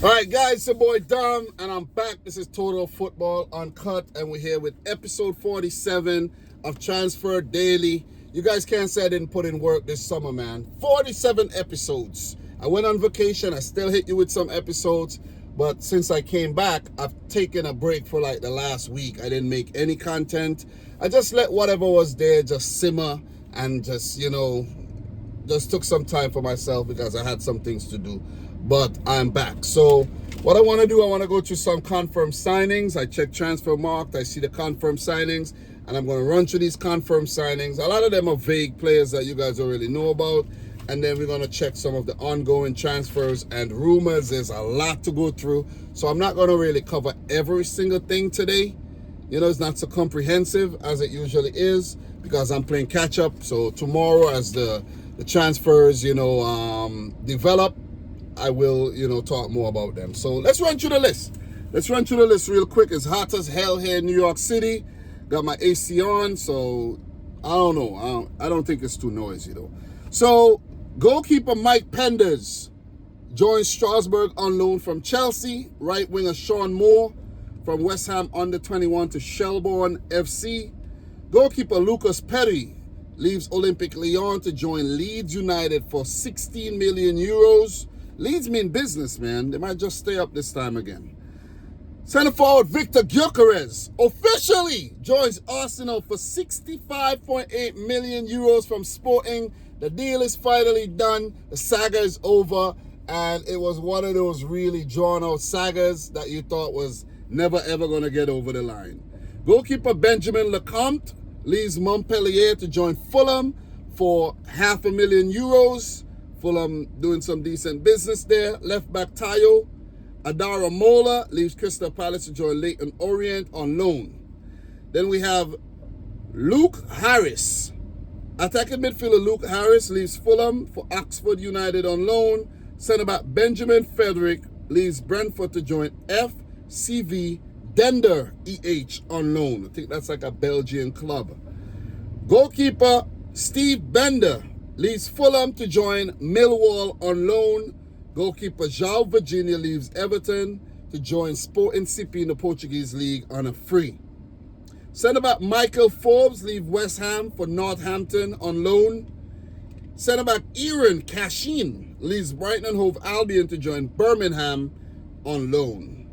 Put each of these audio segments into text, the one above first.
All right, guys, it's your boy Dom, and I'm back. This is Total Football Uncut, and we're here with episode 47 of Transfer Daily. You guys can't say I didn't put in work this summer, man. 47 episodes. I went on vacation. I still hit you with some episodes, but since I came back, I've taken a break for like the last week. I didn't make any content. I just let whatever was there just simmer and just took some time for myself because I had some things to do. But I'm back. So what I want to do, I want to go through some confirmed signings. I checked Transfer Markt. I see the confirmed signings, and I'm going to run through these confirmed signings. A lot of them are vague players that you guys already know about. And then we're going to check some of the ongoing transfers and rumors. There's a lot to go through. So I'm not going to really cover every single thing today. It's not so comprehensive as it usually is because I'm playing catch up. So tomorrow, as the transfers, develop, I will, talk more about them. So let's run through the list. Let's run through the list real quick. It's hot as hell here in New York City. Got my AC on, so I don't know. I don't think it's too noisy, though. So goalkeeper Mike Penders joins Strasbourg on loan from Chelsea. Right winger Sean Moore from West Ham under 21 to Shelbourne FC. Goalkeeper Lucas Perry leaves Olympique Lyon to join Leeds United for 16 million euros. Leeds mean business, man. They might just stay up this time again. Centre forward Victor Gyokeres officially joins Arsenal for 65.8 million euros from Sporting. The deal is finally done. The saga is over, and it was one of those really drawn-out sagas that you thought was never ever going to get over the line. Goalkeeper Benjamin Lecomte leaves Montpellier to join Fulham for €500,000. Fulham doing some decent business there. Left back Tayo Adara Mola leaves Crystal Palace to join Leyton Orient on loan. Then we have Luke Harris. Attacking midfielder Luke Harris leaves Fulham for Oxford United on loan. Centre back Benjamin Frederick leaves Brentford to join FCV Dender EH on loan. I think that's like a Belgian club. Goalkeeper Steve Bender leaves Fulham to join Millwall on loan. Goalkeeper João Virginia leaves Everton to join Sporting CP in the Portuguese League on a free. Centre-back Michael Forbes leaves West Ham for Northampton on loan. Centre-back Aaron Cashin leaves Brighton and Hove Albion to join Birmingham on loan.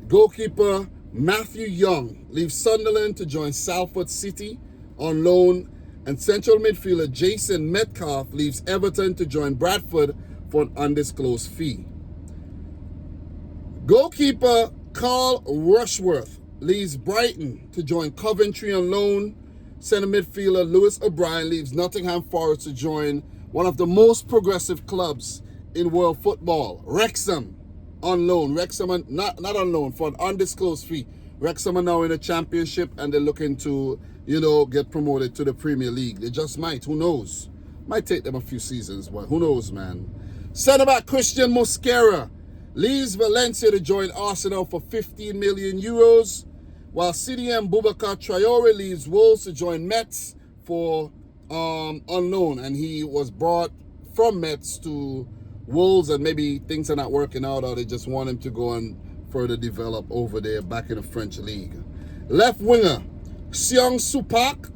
Goalkeeper Matthew Young leaves Sunderland to join Salford City on loan. And central midfielder Jason Metcalf leaves Everton to join Bradford for an undisclosed fee. Goalkeeper Carl Rushworth leaves Brighton to join Coventry on loan. Centre midfielder Lewis O'Brien leaves Nottingham Forest to join one of the most progressive clubs in world football, Wrexham, on loan. Wrexham, not on loan, for an undisclosed fee. Wrexham are now in the championship and they're looking to, get promoted to the Premier League. They just might. Who knows? Might take them a few seasons, but who knows, man. Centre-back Christian Mosquera leaves Valencia to join Arsenal for 15 million euros, while CDM Boubacar Traore leaves Wolves to join Metz for on loan. And he was brought from Metz to Wolves, and maybe things are not working out, or they just want him to go and further develop over there back in the French league. Left winger Seong Supak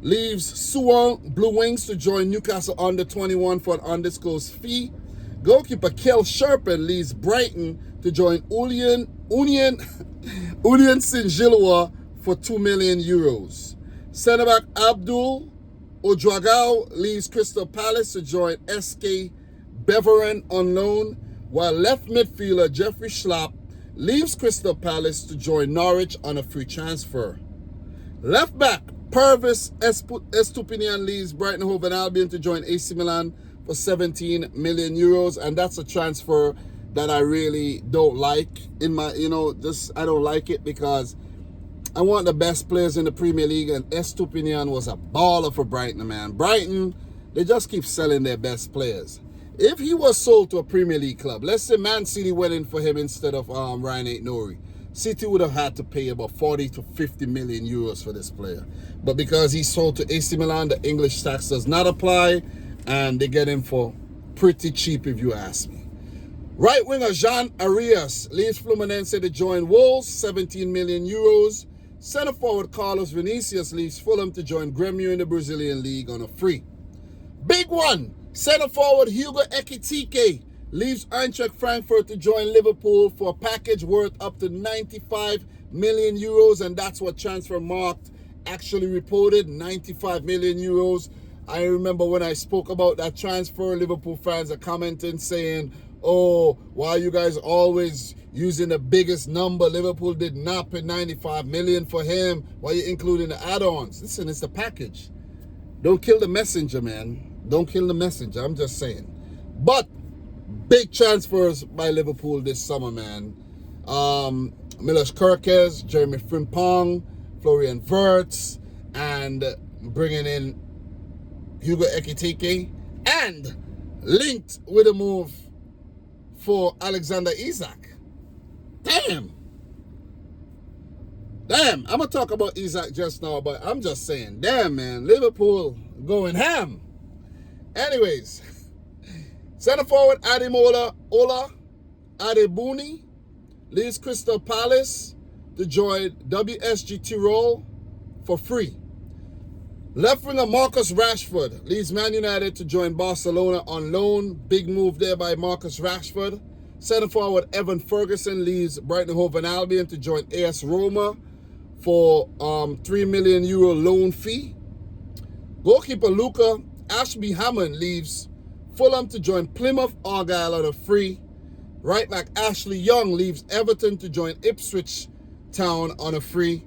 leaves Suwon Blue Wings to join Newcastle under 21 for an undisclosed fee. Goalkeeper Kel Sherpen leaves Brighton to join Union Saint-Gilloise for 2 million euros. Centre-back Abdul Odragao leaves Crystal Palace to join SK Beveren on loan, while left midfielder Jeffrey Schlapp leaves Crystal Palace to join Norwich on a free transfer. Left back Purvis Estupinian leaves Brighton Hove Albion to join AC Milan for 17 million euros, and that's a transfer that I really don't like. I don't like it because I want the best players in the Premier League, and Estupinian was a baller for Brighton, man. Brighton, they just keep selling their best players. If he was sold to a Premier League club, let's say Man City went in for him instead of Ryan Aït-Nouri, City would have had to pay about 40 to 50 million euros for this player. But because he's sold to AC Milan, the English tax does not apply, and they get him for pretty cheap if you ask me. Right winger Jean Arias leaves Fluminense to join Wolves, 17 million euros. Centre forward Carlos Vinicius leaves Fulham to join Grêmio in the Brazilian League on a free. Big one, centre forward Hugo Ekitike leaves Eintracht Frankfurt to join Liverpool for a package worth up to 95 million euros, and that's what Transfermarkt actually reported, 95 million euros. I remember when I spoke about that transfer, Liverpool fans are commenting saying, oh, why are you guys always using the biggest number? Liverpool did not pay 95 million for him. Why are you including the add-ons? Listen, it's the package. Don't kill the messenger, man. Don't kill the messenger. I'm just saying. But big transfers by Liverpool this summer, man. Milos Kerkez, Jeremy Frimpong, Florian Wirtz, and bringing in Hugo Ekitike, and linked with a move for Alexander Isak. Damn. I'm going to talk about Isak just now, but I'm just saying, damn, man, Liverpool going ham. Anyways, centre forward Ademola Adebuni leaves Crystal Palace to join WSG Tirol for free. Left winger Marcus Rashford leaves Man United to join Barcelona on loan. Big move there by Marcus Rashford. Centre forward Evan Ferguson leaves Brighton Hove Albion to join AS Roma for €3 million loan fee. Goalkeeper Luca Ashby Hammond leaves Fulham to join Plymouth Argyle on a free. Right back Ashley Young leaves Everton to join Ipswich Town on a free.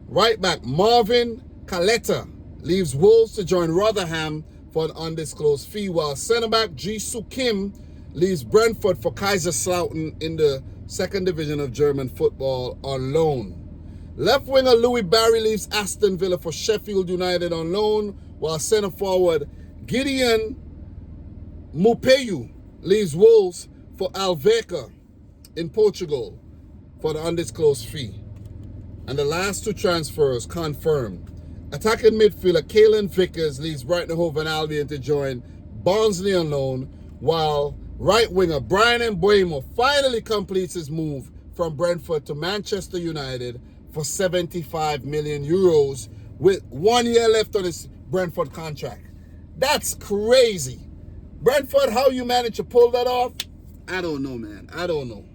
Right back Marvin Caleta leaves Wolves to join Rotherham for an undisclosed fee, while centre-back Jisoo Kim leaves Brentford for Kaiserslautern in the second division of German football on loan. Left winger Louis Barry leaves Aston Villa for Sheffield United on loan, while centre-forward Gideon Mupeyu leaves Wolves for Alverca in Portugal for the undisclosed fee. And the last two transfers confirmed. Attacking midfielder Kalen Vickers leaves Brighton Hove Albion to join Barnsley on loan, while right winger Brian Mbeumo finally completes his move from Brentford to Manchester United for 75 million euros with 1 year left on his Brentford contract. That's crazy. Brentford, how you managed to pull that off? I don't know, man. I don't know.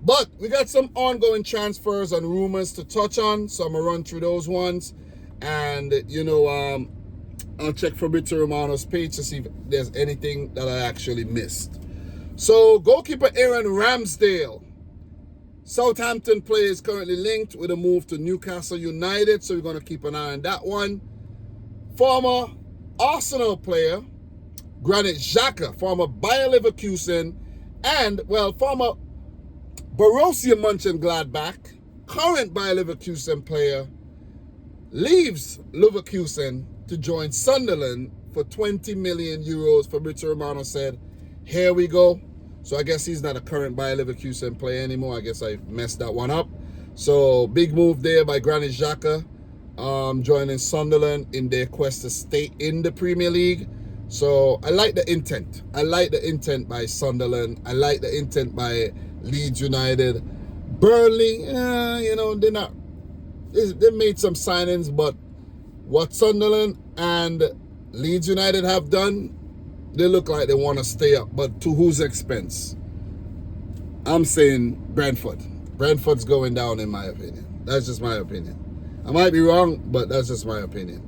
But we got some ongoing transfers and rumors to touch on, so I'm going to run through those ones. And, I'll check Fabrizio Romano's page to see if there's anything that I actually missed. So, goalkeeper Aaron Ramsdale. Southampton player is currently linked with a move to Newcastle United, so we're going to keep an eye on that one. Former Arsenal player, Granit Xhaka, former Bayer Leverkusen, and, former Borussia Mönchengladbach, current Bayer Leverkusen player, leaves Leverkusen to join Sunderland for 20 million euros. Fabrizio Romano said, here we go. So I guess he's not a current Bayer Leverkusen player anymore. I guess I messed that one up. So big move there by Granit Xhaka, joining Sunderland in their quest to stay in the Premier League. So I like the intent. I like the intent by Sunderland. I like the intent by Leeds United. Burnley, they're not. They made some signings, but what Sunderland and Leeds United have done, they look like they want to stay up. But to whose expense? I'm saying Brentford. Brentford's going down in my opinion. That's just my opinion. I might be wrong, but that's just my opinion.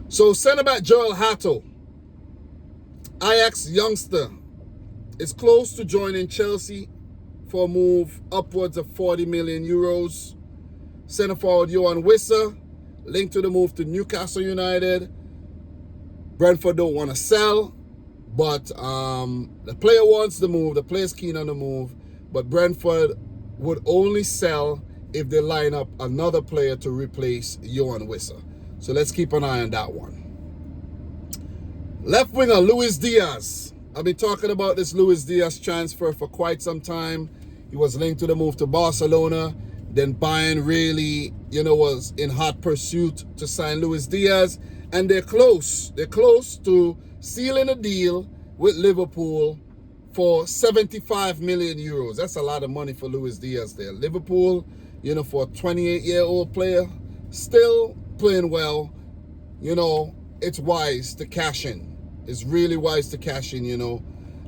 So centre-back Joel Hato, Ajax youngster, is close to joining Chelsea for a move upwards of 40 million euros. Centre forward Johan Wissa, linked to the move to Newcastle United. Brentford don't want to sell, but the player wants the move. The player's keen on the move, but Brentford would only sell if they line up another player to replace Johan Wissa. So let's keep an eye on that one. Left winger Luis Diaz. I've been talking about this Luis Diaz transfer for quite some time. He was linked to the move to Barcelona. Then Bayern really, was in hot pursuit to sign Luis Diaz. And they're close. They're close to sealing a deal with Liverpool for 75 million euros. That's a lot of money for Luis Diaz there. Liverpool, for a 28-year-old player, still playing well, it's wise to cash in. It's really wise to cash in,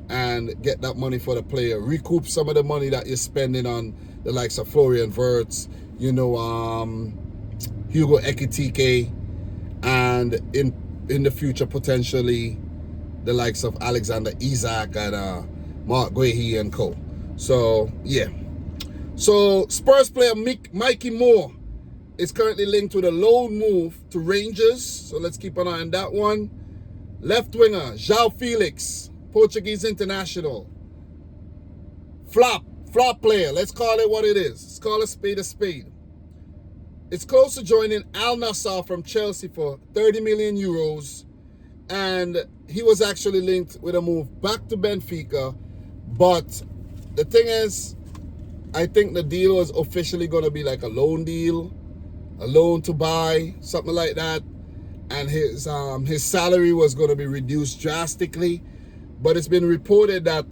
and get that money for the player. Recoup some of the money that you're spending on the likes of Florian Wirtz, Hugo Ekitike, and in the future potentially the likes of Alexander Isak and Mark Guehi and co. So yeah. So Spurs player Mikey Moore is currently linked with a loan move to Rangers. So let's keep an eye on that one. Left winger João Felix, Portuguese international. Flop player. Let's call it what it is. Let's call a spade a spade. It's close to joining Al Nassr from Chelsea for 30 million euros. And he was actually linked with a move back to Benfica. But the thing is, I think the deal was officially going to be like a loan deal, a loan to buy, something like that. And his salary was going to be reduced drastically. But it's been reported that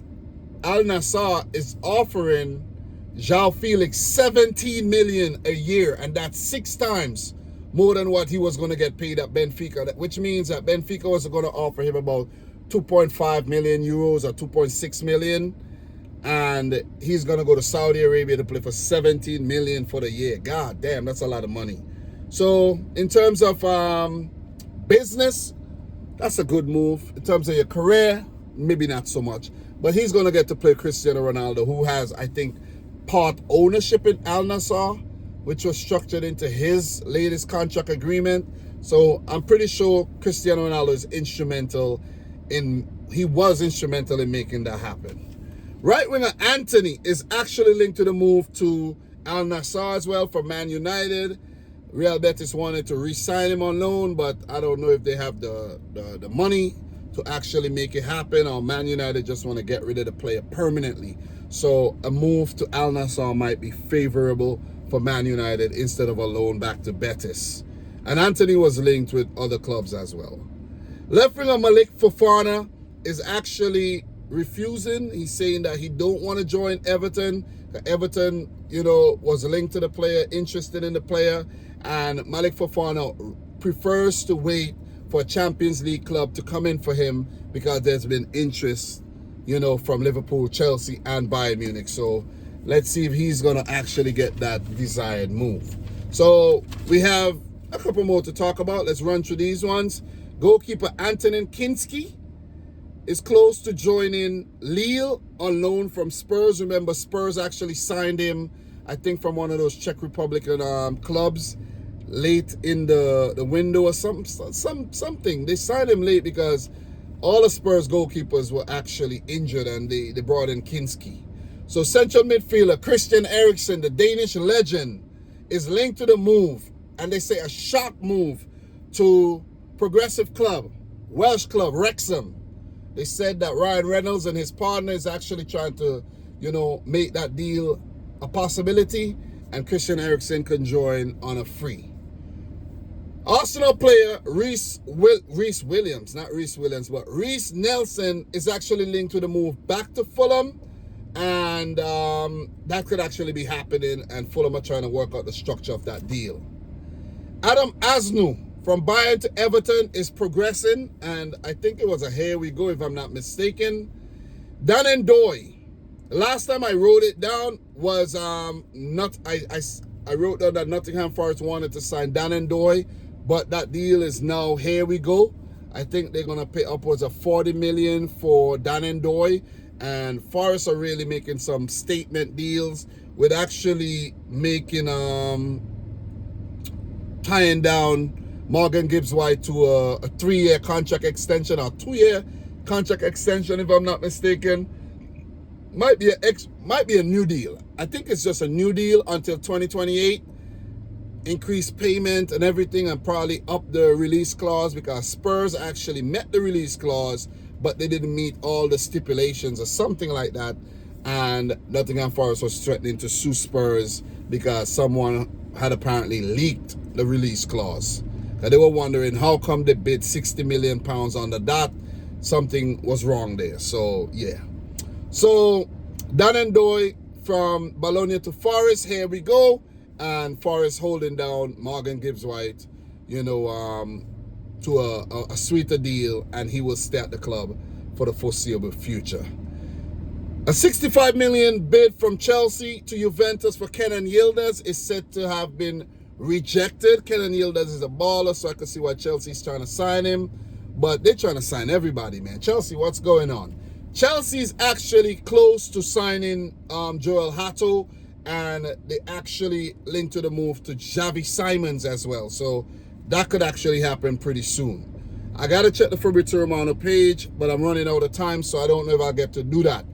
Al Nassr is offering João Felix 17 million a year, and that's 6 times more than what he was going to get paid at Benfica, which means that Benfica was going to offer him about 2.5 million euros or 2.6 million, and he's going to go to Saudi Arabia to play for 17 million for the year. God damn, that's a lot of money. So in terms of business, that's a good move. In terms of your career, maybe not so much, but he's going to get to play Cristiano Ronaldo, who has, I think, part ownership in Al Nassr, which was structured into his latest contract agreement. So I'm pretty sure Cristiano Ronaldo is instrumental in making that happen. Right winger Anthony is actually linked to the move to Al Nassr as well from Man United. Real Betis wanted to re-sign him on loan, but I don't know if they have the money to actually make it happen, or Man United just want to get rid of the player permanently. So a move to Al Nassr might be favorable for Man United instead of a loan back to Betis. And Anthony was linked with other clubs as well. Left winger Malik Fofana is actually refusing. He's saying that he don't want to join Everton. Everton, was linked to the player, interested in the player, and Malik Fofana prefers to wait for a Champions League club to come in for him because there's been interest, from Liverpool, Chelsea, and Bayern Munich. So let's see if he's going to actually get that desired move. So we have a couple more to talk about. Let's run through these ones. Goalkeeper Antonin Kinski is close to joining Lille on loan from Spurs. Remember, Spurs actually signed him, I think, from one of those Czech Republican clubs late in the window or something. They signed him late because all the Spurs goalkeepers were actually injured, and they brought in Kinski. So central midfielder Christian Eriksen, the Danish legend, is linked to the move, and they say a shock move, to progressive club, Welsh club, Wrexham. They said that Ryan Reynolds and his partner is actually trying to, make that deal a possibility, and Christian Eriksen can join on a free. Arsenal player Reece Nelson is actually linked to the move back to Fulham, and that could actually be happening, and Fulham are trying to work out the structure of that deal. Adam Asnu from Bayern to Everton is progressing, and I think it was a here we go if I'm not mistaken. Dan and Doy. Last time I wrote it down was I wrote down that Nottingham Forest wanted to sign Dan and Doy, but that deal is now here we go. I think they're gonna pay upwards of 40 million for Dan and Doy, and Forest are really making some statement deals with actually making tying down Morgan Gibbs White to a 3-year contract extension, or 2-year contract extension if I'm not mistaken. Might be a new deal. I think it's just a new deal until 2028. Increase payment and everything, and probably up the release clause, because Spurs actually met the release clause, but they didn't meet all the stipulations or something like that. And Nottingham Forest was threatening to sue Spurs because someone had apparently leaked the release clause. And they were wondering how come they bid £60 million on the dot. Something was wrong there. So yeah. So Dan and Doy from Bologna to Forest, here we go. And Forest holding down Morgan Gibbs-White, to a sweeter deal, and he will stay at the club for the foreseeable future. A 65 million bid from Chelsea to Juventus for Kenan Yildiz is said to have been rejected. Kenan Yildiz is a baller, so I can see why Chelsea's trying to sign him. But they're trying to sign everybody, man. Chelsea, what's going on? Chelsea's actually close to signing Joel Hatto, and they actually linked to the move to Xavi Simons as well. So that could actually happen pretty soon. I got to check the Fabrizio Romano page, but I'm running out of time, so I don't know if I'll get to do that.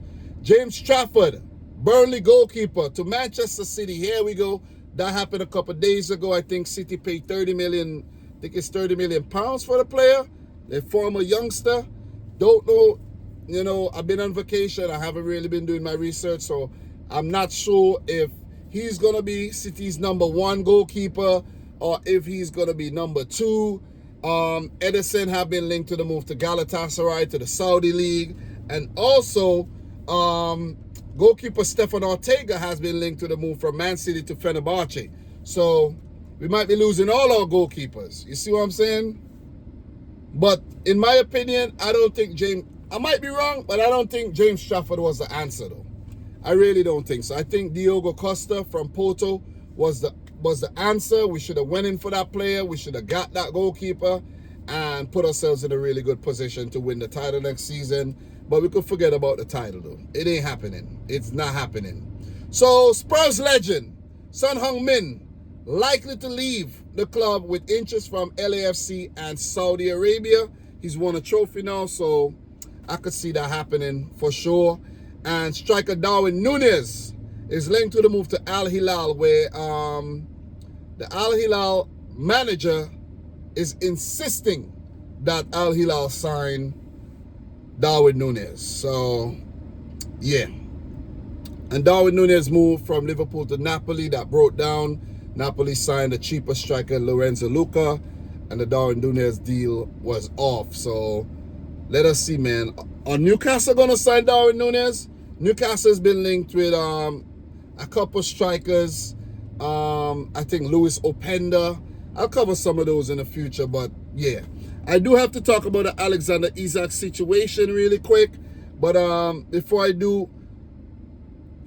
James Trafford, Burnley goalkeeper, to Manchester City. Here we go. That happened a couple of days ago. I think City paid 30 million. I think it's 30 million pounds for the player. A former youngster. Don't know. I've been on vacation. I haven't really been doing my research, so I'm not sure if he's going to be City's number one goalkeeper or if he's going to be number two. Edison have been linked to the move to Galatasaray, to the Saudi League, and also goalkeeper Stefan Ortega has been linked to the move from Man City to Fenerbahce. So we might be losing all our goalkeepers. You see what I'm saying? But in my opinion, I might be wrong, but I don't think James Trafford was the answer, though. I really don't think so. I think Diogo Costa from Porto was the answer. We should have went in for that player. We should have got that goalkeeper and put ourselves in a really good position to win the title next season. But we could forget about the title, though. It ain't happening. It's not happening. So Spurs legend Son Heung-min likely to leave the club with interest from LAFC and Saudi Arabia. He's won a trophy now, so I could see that happening for sure. And striker Darwin Núñez is linked to the move to Al Hilal, where the Al Hilal manager is insisting that Al Hilal sign Darwin Núñez. So, yeah. And Darwin Núñez moved from Liverpool to Napoli. That broke down. Napoli signed a cheaper striker, Lorenzo Luca, and the Darwin Núñez deal was off. So, let us see, man. Are Newcastle going to sign Darwin Núñez? Newcastle has been linked with a couple strikers. I think Luis Openda. I'll cover some of those in the future, but yeah. I do have to talk about the Alexander Isak situation really quick. But before I do,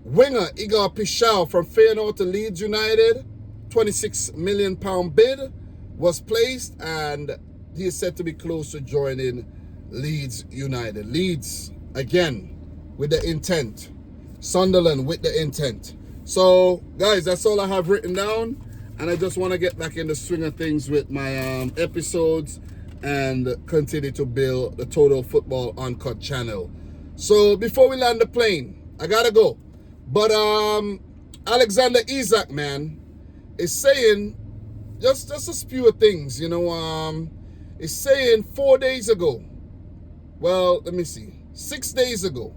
winger Igor Pichau from Feyenoord to Leeds United, £26 million bid was placed, and he is said to be close to joining Leeds United. Leeds, again, with the intent. Sunderland with the intent. So, guys, that's all I have written down. And I just want to get back in the swing of things with my episodes and continue to build the Total Football Uncut channel. So, before we land the plane, I got to go. But Alexander Isak, man, is saying just a spew of things, is saying 4 days ago. Well, let me see. 6 days ago.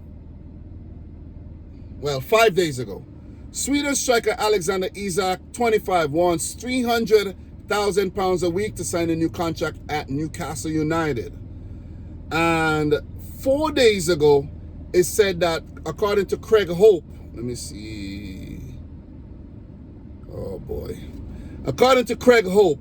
Well, 5 days ago. Sweden striker Alexander Isak, 25, wants £300,000 a week to sign a new contract at Newcastle United. And 4 days ago, it said that, according to Craig Hope, let me see. Oh, boy. According to Craig Hope,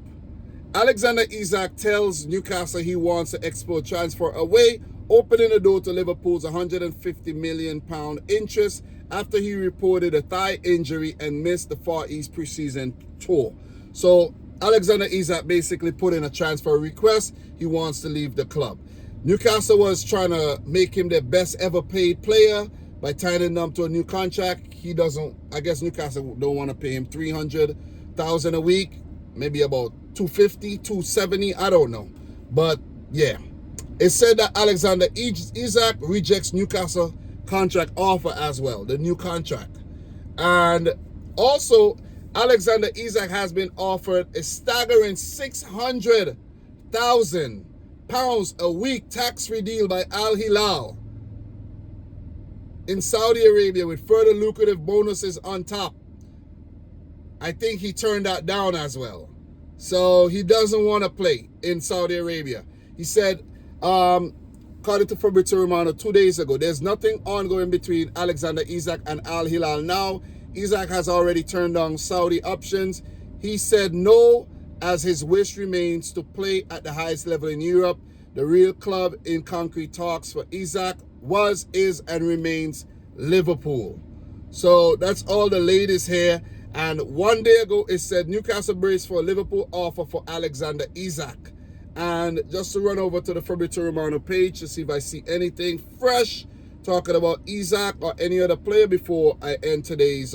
Alexander Isak tells Newcastle he wants to explore transfer away, opening the door to Liverpool's £150 million interest after he reported a thigh injury and missed the Far East preseason tour. So Alexander Isak basically put in a transfer request. He wants to leave the club. Newcastle was trying to make him their best ever paid player by tying him to a new contract. I guess Newcastle don't want to pay him $300,000 a week, maybe about $250, $270, I don't know. But yeah, it said that Alexander Isak rejects Newcastle contract offer as well, the new contract. And also, Alexander Isak has been offered a staggering £600,000 a week tax-free deal by Al Hilal in Saudi Arabia with further lucrative bonuses on top. I think he turned that down as well. So he doesn't want to play in Saudi Arabia. He said according to Fabrizio Romano 2 days ago, there's nothing ongoing between Alexander Isak and Al Hilal now. Isak has already turned down Saudi options. He said no, as his wish remains to play at the highest level in Europe. The real club in concrete talks for Isak was, is, and remains Liverpool. So that's all the latest here. And 1 day ago, it said Newcastle braced for a Liverpool offer for Alexander Isak. And just to run over to the Fabrizio Romano page to see if I see anything fresh talking about Isak or any other player before I end today's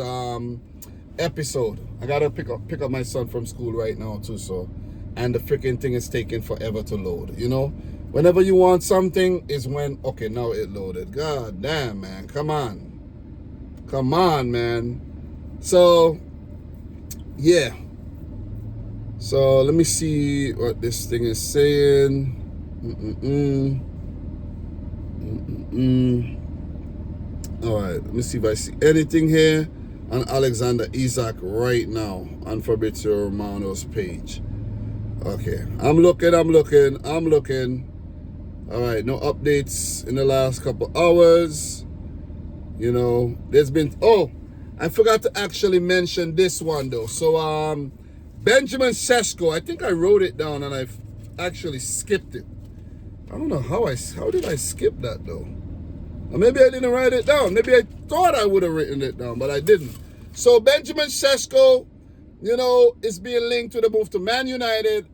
episode. I gotta pick up my son from school right now too, so, and the freaking thing is taking forever to load. You know, whenever you want something is when, okay, now it loaded. God damn, man, come on, man. So yeah, so let me see what this thing is saying. All right, let me see if I see anything here on Alexander Isak right now on Fabrizio Romano's page. Okay, I'm looking. All right, no updates in the last couple hours. You know, there's been, oh, I forgot to actually mention this one though. So Benjamin Sesko, I think I wrote it down and I've actually skipped it. I don't know how did I skip that though? Or maybe I didn't write it down. Maybe I thought I would have written it down, but I didn't. So Benjamin Sesko, you know, is being linked to the move to Man United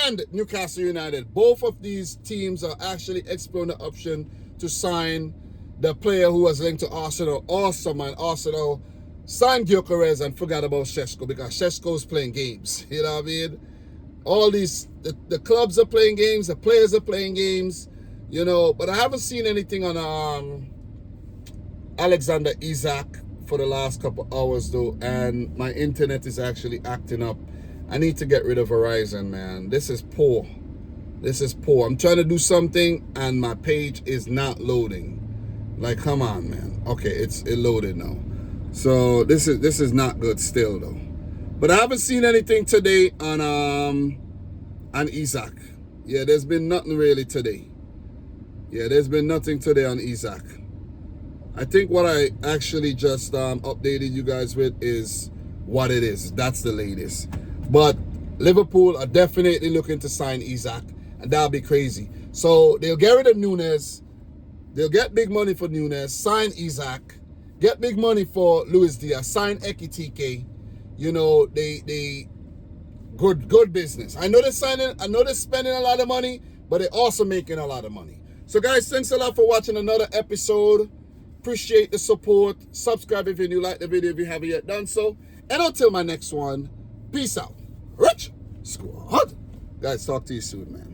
and Newcastle United. Both of these teams are actually exploring the option to sign the player who was linked to Arsenal. Awesome, man. Arsenal signed Gyokeres and forgot about Sesko because Sesko's playing games. You know what I mean? All these, the clubs are playing games, the players are playing games, you know, but I haven't seen anything on Alexander Isak for the last couple hours though, and my internet is actually acting up. I need to get rid of Verizon, man. This is poor. I'm trying to do something and my page is not loading. Like, come on, man. Okay, it loaded now. So this is not good still though. But I haven't seen anything today on Isak. Yeah, there's been nothing really today. Yeah, there's been nothing today on Isak. I think what I actually just updated you guys with is what it is. That's the latest. But Liverpool are definitely looking to sign Isak, and that'll be crazy. So they'll get rid of Nunes. They'll get big money for Nunes, sign Isak, get big money for Luis Diaz, sign Ekitike. You know, they good business. I know they're spending a lot of money, but they're also making a lot of money. So guys, thanks a lot for watching another episode. Appreciate the support. Subscribe if you new, like the video if you haven't yet done so. And until my next one, peace out. Rich Squad. Guys, talk to you soon, man.